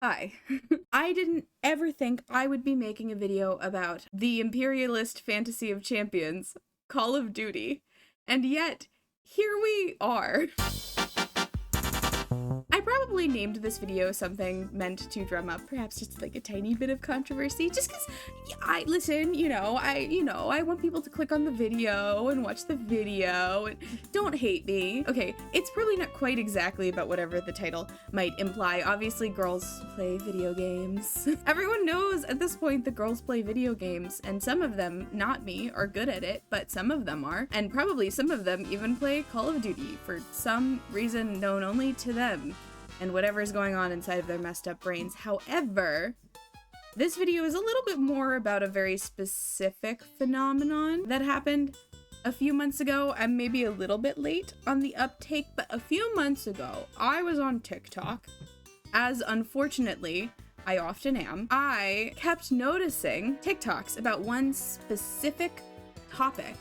Hi. I didn't ever think I would be making a video about the imperialist fantasy of champions, Call of Duty, and yet, here we are. I probably named this video something meant to drum up perhaps just like a tiny bit of controversy, just because I want people to click on the video and watch the video, and don't hate me. Okay, it's probably not quite exactly about whatever the title might imply. Obviously, girls play video games. Everyone knows at this point that girls play video games, and some of them, not me, are good at it, but some of them are, and probably some of them even play Call of Duty for some reason known only to them and whatever's going on inside of their messed up brains. However, this video is a little bit more about a very specific phenomenon that happened a few months ago. I'm maybe a little bit late on the uptake, but a few months ago, I was on TikTok, as unfortunately I often am. I kept noticing TikToks about one specific topic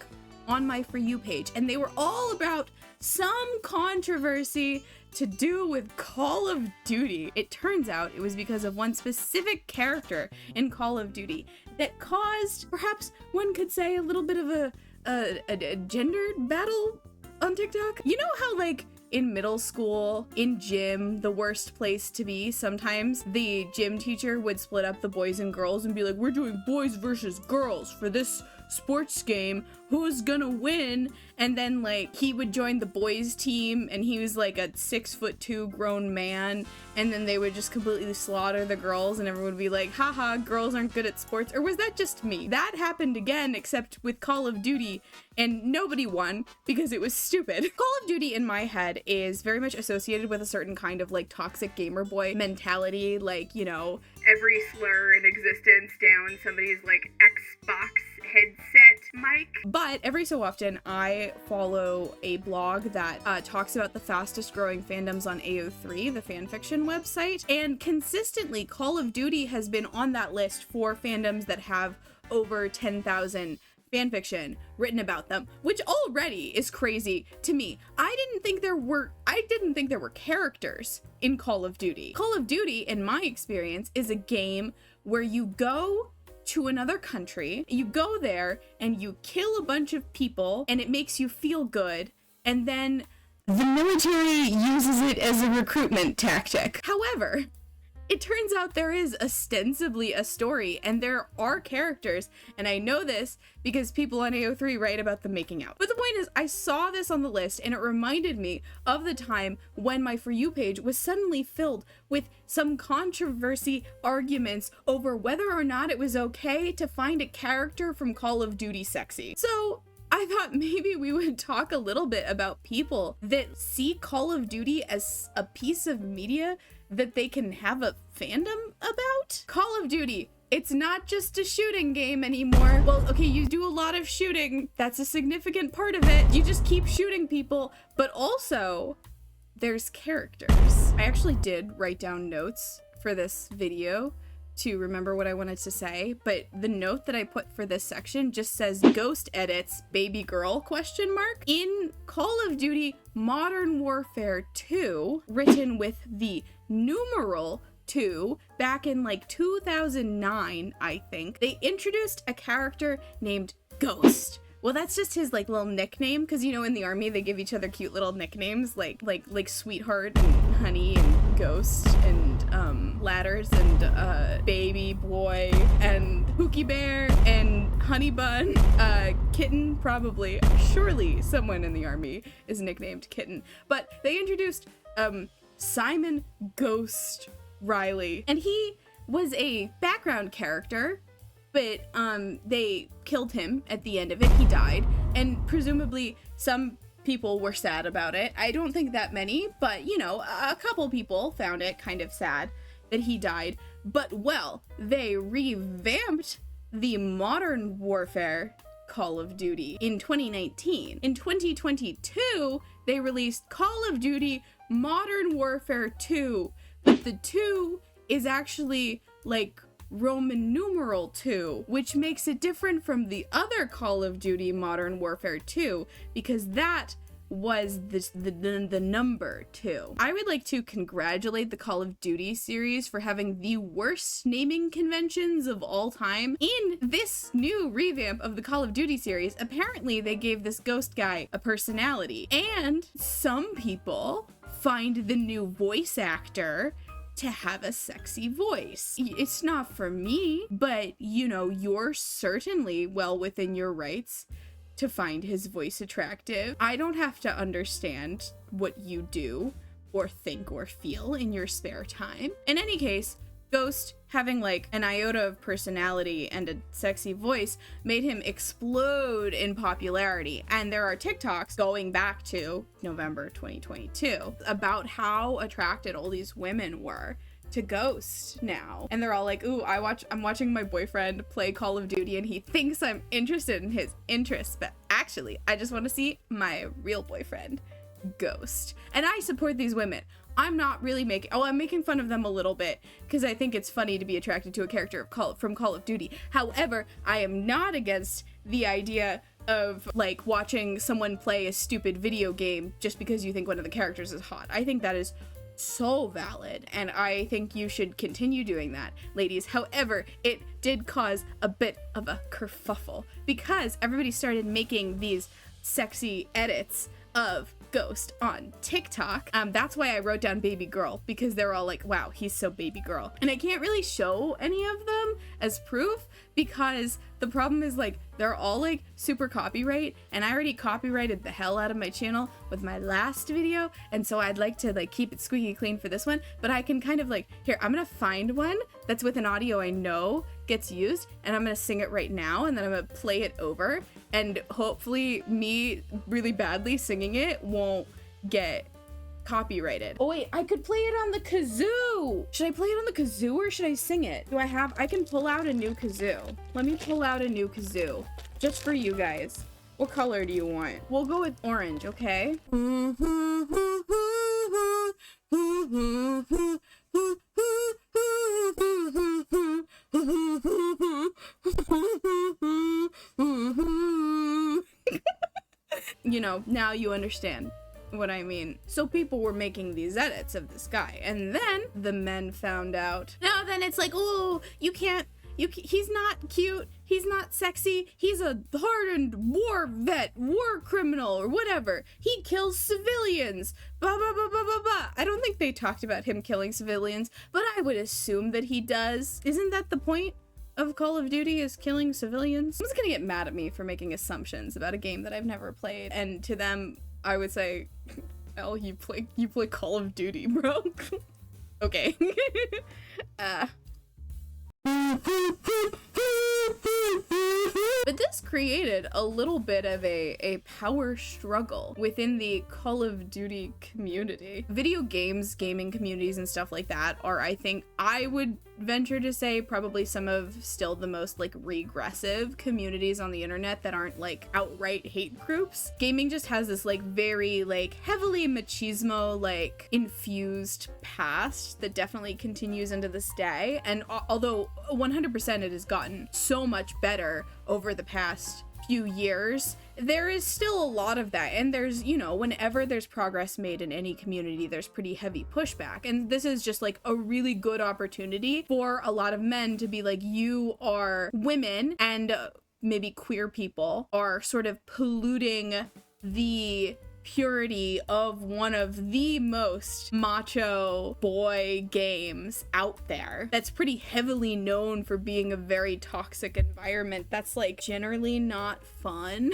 on my For You page, and they were all about some controversy to do with Call of Duty. It turns out it was because of one specific character in Call of Duty that caused, perhaps one could say, a little bit of a gendered battle on TikTok. You know how, like, in middle school, in gym, the worst place to be, sometimes the gym teacher would split up the boys and girls and be like, we're doing boys versus girls for this sports game, who's gonna win? And then, like, he would join the boys team, and he was like a 6'2" grown man, and then they would just completely slaughter the girls, and everyone would be like, haha, girls aren't good at sports. Or was that just me? That happened again, except with Call of Duty, and nobody won because it was stupid. Call of Duty in my head is very much associated with a certain kind of like toxic gamer boy mentality, like, you know, every slur in existence down somebody's like Xbox headset mic. But every so often I follow a blog that talks about the fastest growing fandoms on AO3, the fanfiction website, and consistently Call of Duty has been on that list for fandoms that have over 10,000 fanfiction written about them, which already is crazy to me. I didn't think there were characters in Call of Duty. Call of Duty, in my experience, is a game where you go to another country, you go there and you kill a bunch of people and it makes you feel good, and then the military uses it as a recruitment tactic. However, it turns out there is ostensibly a story, and there are characters, and I know this because people on AO3 write about them making out. But the point is, I saw this on the list, and it reminded me of the time when my For You page was suddenly filled with some controversy arguments over whether or not it was okay to find a character from Call of Duty sexy. So I thought maybe we would talk a little bit about people that see Call of Duty as a piece of media that they can have a fandom about. Call of Duty, it's not just a shooting game anymore. Well, okay, you do a lot of shooting. That's a significant part of it. You just keep shooting people, but also there's characters. I actually did write down notes for this video to remember what I wanted to say, but the note that I put for this section just says Ghost Edits Baby Girl ? In Call of Duty Modern Warfare 2, written with the numeral 2 back in like 2009, I think, they introduced a character named Ghost. Well, that's just his like little nickname, because you know in the army they give each other cute little nicknames like Sweetheart and Honey and Ghost and Ladders and Baby Boy and Pookie Bear and Honey Bun, Kitten, probably. Surely someone in the army is nicknamed Kitten. But they introduced Simon Ghost Riley, and he was a background character, but they killed him at the end of it. He died, and presumably some people were sad about it. I don't think that many, but you know, a couple people found it kind of sad that he died. But well, they revamped the Modern Warfare Call of Duty in 2019. In 2022, they released Call of Duty Modern Warfare 2, but the 2 is actually like Roman numeral 2, which makes it different from the other Call of Duty Modern Warfare 2, because that was the number 2. I would like to congratulate the Call of Duty series for having the worst naming conventions of all time. In this new revamp of the Call of Duty series, apparently they gave this ghost guy a personality, and some people find the new voice actor to have a sexy voice. It's not for me, but you know, you're certainly well within your rights to find his voice attractive. I don't have to understand what you do or think or feel in your spare time. In any case, Ghost having like an iota of personality and a sexy voice made him explode in popularity. And there are TikToks going back to November 2022 about how attracted all these women were to Ghost now. And they're all like, ooh, I'm watching my boyfriend play Call of Duty and he thinks I'm interested in his interests, but actually I just want to see my real boyfriend, Ghost. And I support these women. I'm not really I'm making fun of them a little bit because I think it's funny to be attracted to a character from Call of Duty. However, I am not against the idea of like watching someone play a stupid video game just because you think one of the characters is hot. I think that is so valid, and I think you should continue doing that, ladies. However, it did cause a bit of a kerfuffle because everybody started making these sexy edits of Ghost on TikTok. That's why I wrote down baby girl, because they're all like, wow, he's so baby girl. And I can't really show any of them as proof because the problem is like they're all like super copyright, and I already copyrighted the hell out of my channel with my last video, and so I'd like to like keep it squeaky clean for this one. But I can kind of like, here, I'm gonna find one that's with an audio I know gets used, and I'm gonna sing it right now, and then I'm gonna play it over, and hopefully me really badly singing it won't get copyrighted. Oh wait, I could play it on the kazoo. Should I play it on the kazoo or should I sing it? I can pull out a new kazoo. Let me pull out a new kazoo just for you guys. What color do you want? We'll go with orange, okay? You know, now you understand what I mean. So people were making these edits of this guy, and then the men found out. Now then it's like, oh, he's not cute, he's not sexy, he's a hardened war vet, war criminal, or whatever. He kills civilians, blah, blah, blah, blah, blah, blah. I don't think they talked about him killing civilians, but I would assume that he does. Isn't that the point of Call of Duty, is killing civilians? Someone's gonna get mad at me for making assumptions about a game that I've never played, and to them, I would say, "Elle, you play Call of Duty, bro." Okay. But this created a little bit of a power struggle within the Call of Duty community. Video games, gaming communities and stuff like that are, I think, I would venture to say, probably some of still the most like regressive communities on the internet that aren't like outright hate groups. Gaming just has this like very like heavily machismo like infused past that definitely continues into this day, and although 100% it has gotten so much better over the past few years, there is still a lot of that. And there's, you know, whenever there's progress made in any community, there's pretty heavy pushback. And this is just like a really good opportunity for a lot of men to be like, you are women and maybe queer people are sort of polluting the purity of one of the most macho boy games out there that's pretty heavily known for being a very toxic environment that's like generally not fun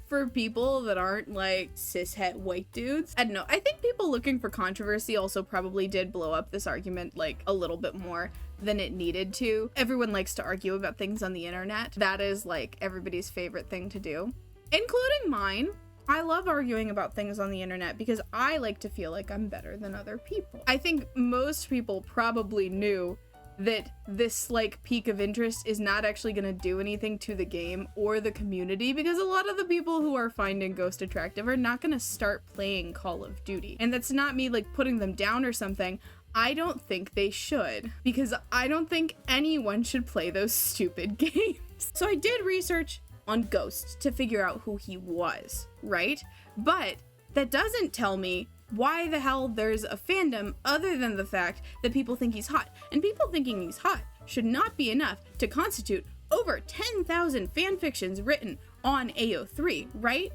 for people that aren't like cishet white dudes. I don't know. I think people looking for controversy also probably did blow up this argument like a little bit more than it needed to. Everyone likes to argue about things on the internet. That is like everybody's favorite thing to do, including mine. I love arguing about things on the internet because I like to feel like I'm better than other people. I think most people probably knew that this like peak of interest is not actually going to do anything to the game or the community, because a lot of the people who are finding Ghost attractive are not going to start playing Call of Duty. And that's not me like putting them down or something. I don't think they should, because I don't think anyone should play those stupid games. So I did research on Ghost to figure out who he was, right? But that doesn't tell me why the hell there's a fandom other than the fact that people think he's hot. And people thinking he's hot should not be enough to constitute over 10,000 fanfictions written on AO3, right?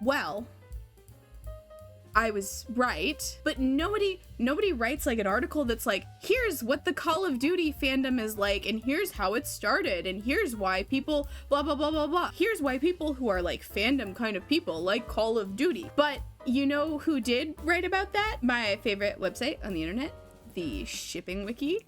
Well, I was right, but nobody writes like an article that's like, here's what the Call of Duty fandom is like, and here's how it started, and here's why people blah blah blah blah blah. Here's why people who are like fandom kind of people like Call of Duty. But you know who did write about that? My favorite website on the internet, the Shipping Wiki.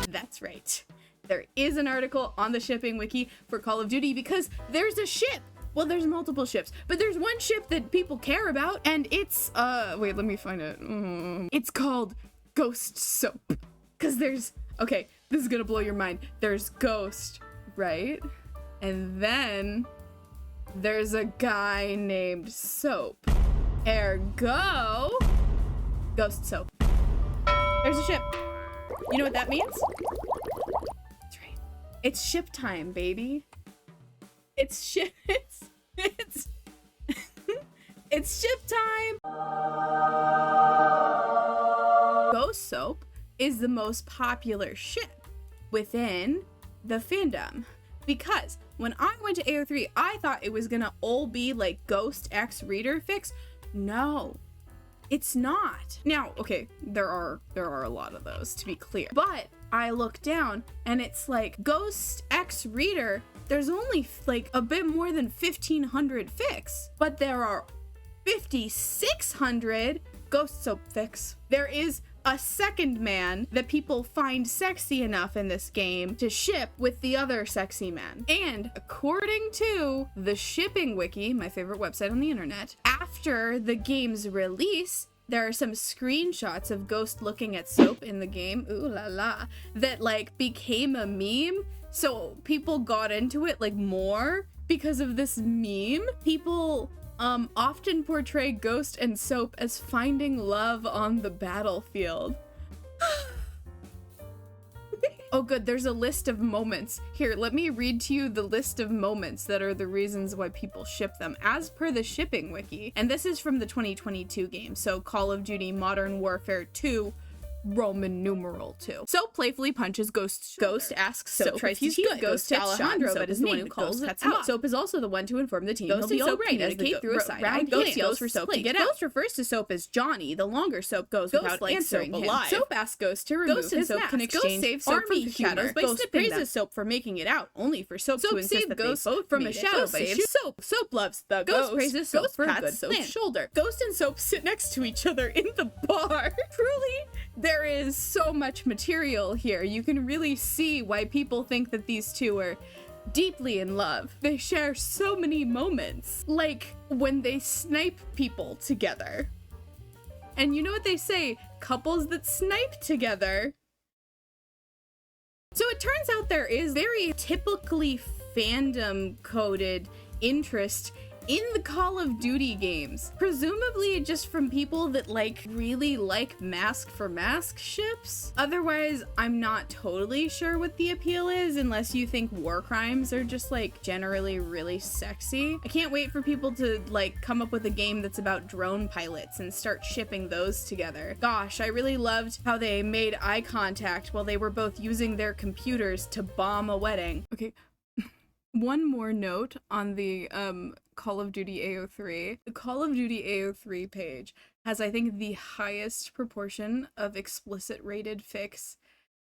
That's right. There is an article on the Shipping Wiki for Call of Duty because there's a ship. Well, there's multiple ships, but there's one ship that people care about, and it's, wait, let me find it. It's called Ghost Soap. Because okay, this is gonna blow your mind. There's Ghost, right? And then there's a guy named Soap. Ergo, Ghost Soap. There's a ship. You know what that means? That's right. It's ship time, baby. It's ship time. Ghost Soap is the most popular ship within the fandom because when I went to AO3, I thought it was gonna all be like Ghost X Reader Fix. No, it's not. Now, okay, there are a lot of those, to be clear, but I look down and it's like Ghost X Reader. There's only like a bit more than 1,500 fics, but there are 5,600 Ghost Soap fics. There is a second man that people find sexy enough in this game to ship with the other sexy man. And according to the Shipping Wiki, my favorite website on the internet, after the game's release, there are some screenshots of Ghost looking at Soap in the game, ooh la la, that like became a meme. So people got into it like more because of this meme. People often portray Ghost and Soap as finding love on the battlefield. Oh good, there's a list of moments. Here, let me read to you the list of moments that are the reasons why people ship them, as per the Shipping Wiki. And this is from the 2022 game, so Call of Duty Modern Warfare 2, Roman numeral 2. Soap playfully punches Ghost's shoulder. Ghost asks Soap tries to heal Ghost hits Alejandro, but is the one who calls it out. Soap is also the one to inform the team Ghost he'll be alright as they through a side. Ghost yells for Soap to get out. Ghost refers to Soap as Johnny. The longer Soap goes without answering him. Soap asks Ghost to remove his mask. Can exchange save Soap from shadows by Ghost praises Soap for making it out, only for Soap to insist that Ghost from a shadow by Soap. Soap loves the Ghost praises Soap for a good Soap's shoulder. Ghost and Soap sit next to each other in the bar. Truly, there is so much material here. You can really see why people think that these two are deeply in love. They share so many moments, like when they snipe people together. And you know what they say, couples that snipe together. So it turns out there is very typically fandom coded interest in the Call of Duty games, presumably just from people that like really like mask for mask ships. Otherwise, I'm not totally sure what the appeal is unless you think war crimes are just like generally really sexy. I can't wait for people to like come up with a game that's about drone pilots and start shipping those together. Gosh, I really loved how they made eye contact while they were both using their computers to bomb a wedding. Okay. One more note on the Call of Duty AO3. The Call of Duty AO3 page has, I think, the highest proportion of explicit rated fics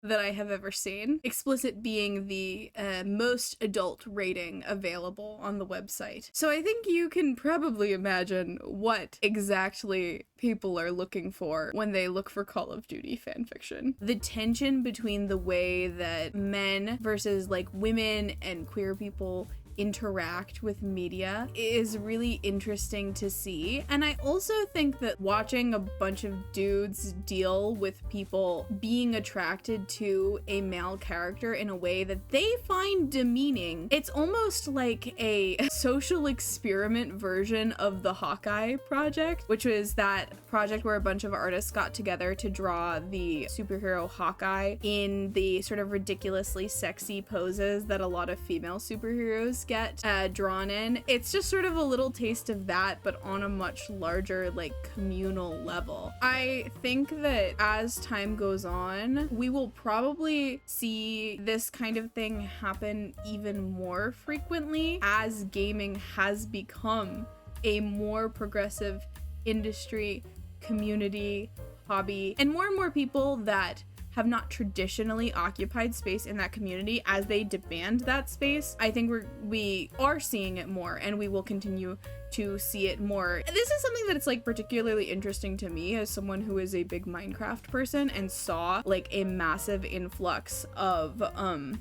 that I have ever seen. Explicit being the most adult rating available on the website. So I think you can probably imagine what exactly people are looking for when they look for Call of Duty fanfiction. The tension between the way that men versus like women and queer people interact with media is really interesting to see. And I also think that watching a bunch of dudes deal with people being attracted to a male character in a way that they find demeaning, it's almost like a social experiment version of the Hawkeye project, which was that project where a bunch of artists got together to draw the superhero Hawkeye in the sort of ridiculously sexy poses that a lot of female superheroes get drawn in, it's just sort of a little taste of that, but on a much larger, like, communal level. I think that as time goes on, we will probably see this kind of thing happen even more frequently as gaming has become a more progressive industry, community, hobby, and more people that have not traditionally occupied space in that community, as they demand that space, I think we are seeing it more, and we will continue to see it more. And this is something that it's like particularly interesting to me as someone who is a big Minecraft person and saw like a massive influx of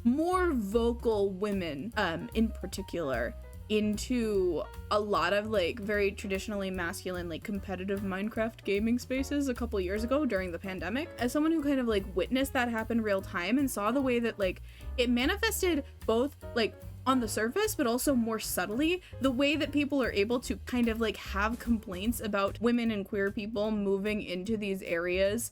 more vocal women in particular into a lot of like very traditionally masculine like competitive Minecraft gaming spaces a couple years ago during the pandemic. As someone who kind of like witnessed that happen real time and saw the way that like it manifested both like on the surface, but also more subtly, the way that people are able to kind of like have complaints about women and queer people moving into these areas,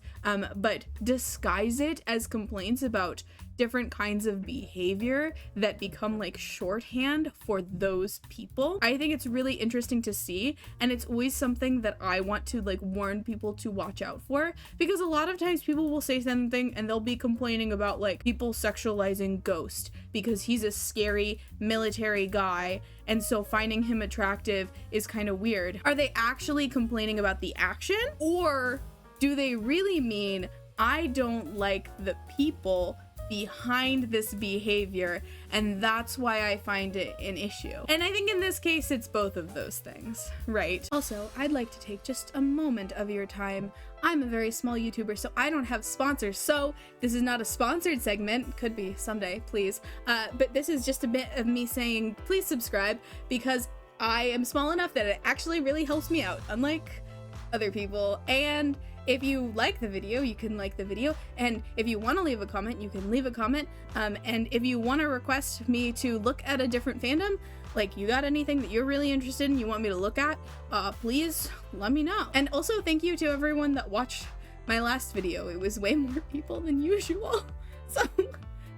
but disguise it as complaints about different kinds of behavior that become like shorthand for those people. I think it's really interesting to see, and it's always something that I want to like warn people to watch out for, because a lot of times people will say something and they'll be complaining about like people sexualizing Ghost because he's a scary military guy, and so finding him attractive is kind of weird. Are they actually complaining about the action, or do they really mean I don't like the people behind this behavior, and that's why I find it an issue? And I think in this case it's both of those things, right? Also, I'd like to take just a moment of your time. I'm a very small YouTuber, so I don't have sponsors, so this is not a sponsored segment. Could be someday, please. But this is just a bit of me saying please subscribe, because I am small enough that it actually really helps me out, unlike other people. And if you like the video, you can like the video, and if you want to leave a comment, you can leave a comment, and if you want to request me to look at a different fandom, like you got anything that you're really interested in you want me to look at, please let me know. And also thank you to everyone that watched my last video. It was way more people than usual, so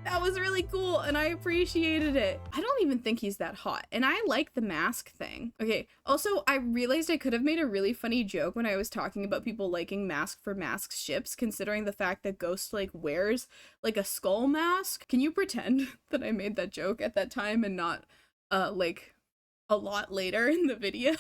that was really cool and I appreciated it. I don't even think he's that hot, and I like the mask thing. Okay, also I realized I could have made a really funny joke when I was talking about people liking Mask for Mask ships, considering the fact that Ghost like wears like a skull mask. Can you pretend that I made that joke at that time and not like a lot later in the video?